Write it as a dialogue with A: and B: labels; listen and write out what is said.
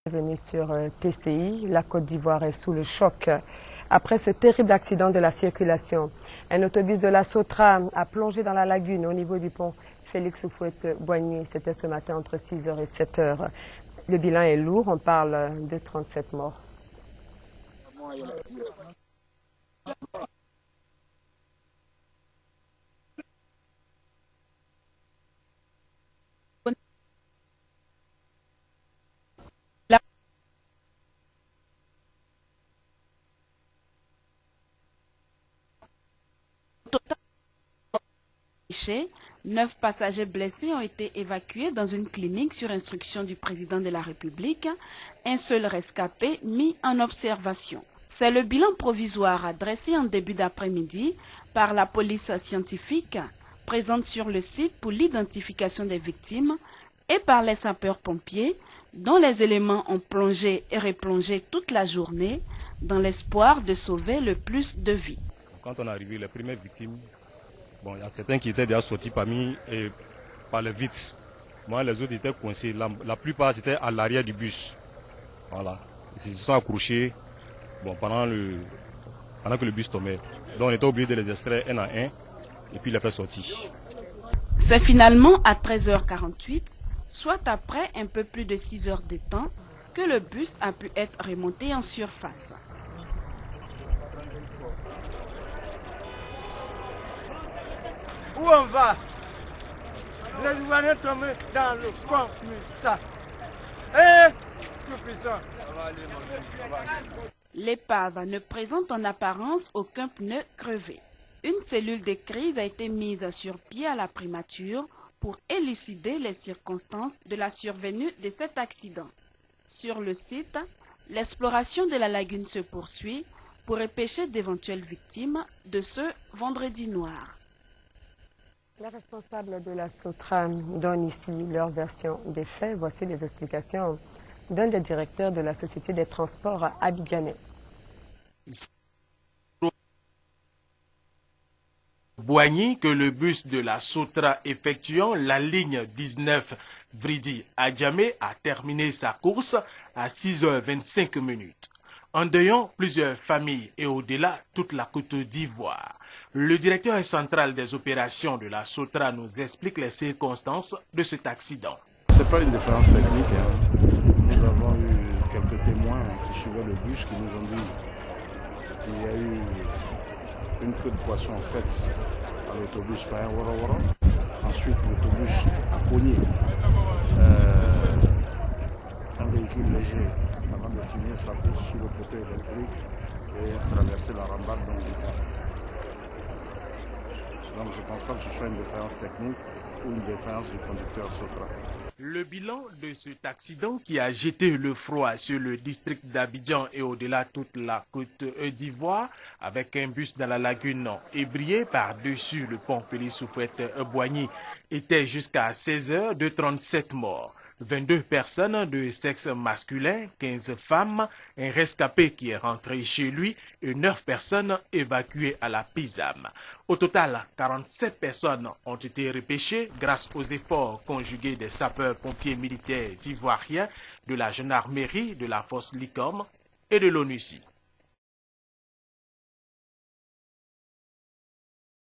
A: Bienvenue sur TCI. La Côte d'Ivoire est sous le choc après ce terrible accident de la circulation. Un autobus de la Sotra a plongé dans la lagune au niveau du pont Félix Houphouët-Boigny. C'était ce matin entre 6h et 7h. Le bilan est lourd, on parle de 37 morts.
B: Total, 9 passagers blessés ont été évacués dans une clinique sur instruction du président de la République. Un seul rescapé mis en observation. C'est le bilan provisoire dressé en début d'après-midi par la police scientifique présente sur le site pour l'identification des victimes et par les sapeurs-pompiers dont les éléments ont plongé et replongé toute la journée dans l'espoir de sauver le plus de vies.
C: Quand on est arrivé, les premières victimes, bon, il y a certains qui étaient déjà sortis par les vitres. Moi, les autres étaient coincés. La plupart, c'était à l'arrière du bus. Voilà. Ils se sont accrochés pendant que le bus tombait. Donc, on était obligé de les extraire un à un et puis les faire sortir.
B: C'est finalement à 13h48, soit après un peu plus de 6 heures de temps, que le bus a pu être remonté en surface.
D: Où on va? Les Ivoiriens tombent dans le fond, ça. Plus puissant.
B: L'épave ne présente en apparence aucun pneu crevé. Une cellule de crise a été mise sur pied à la primature pour élucider les circonstances de la survenue de cet accident. Sur le site, l'exploration de la lagune se poursuit pour repêcher d'éventuelles victimes de ce vendredi noir.
A: Les responsables de la Sotra donnent ici leur version des faits. Voici les explications d'un des directeurs de la Société des transports abidjanais.
E: Boigny que le bus de la Sotra effectuant la ligne 19 Vridi-Adjamé a terminé sa course à 6h25. Endeuillant plusieurs familles et au-delà toute la Côte d'Ivoire. Le directeur central des opérations de la Sotra nous explique les circonstances de cet accident.
F: Ce n'est pas une différence technique. Nous avons eu quelques témoins qui suivaient le bus qui nous ont dit qu'il y a eu une queue de poisson faite à l'autobus par un Woro. Ensuite, l'autobus a cogné un véhicule léger avant de finir sa course sur le côté électrique et traverser la rambarde dans le cas. Donc je ne pense pas que ce soit une différence technique ou une différence du conducteur Sotra.
E: Le bilan de cet accident qui a jeté le froid sur le district d'Abidjan et au-delà toute la Côte d'Ivoire, avec un bus dans la lagune ébrié par-dessus le pont Félix Houphouët-Boigny, était jusqu'à 16h de 37 morts. 22 personnes de sexe masculin, 15 femmes, un rescapé qui est rentré chez lui et 9 personnes évacuées à la Pisam. Au total, 47 personnes ont été repêchées grâce aux efforts conjugués des sapeurs-pompiers militaires ivoiriens, de la gendarmerie, de la force LICOM et de l'ONUCI.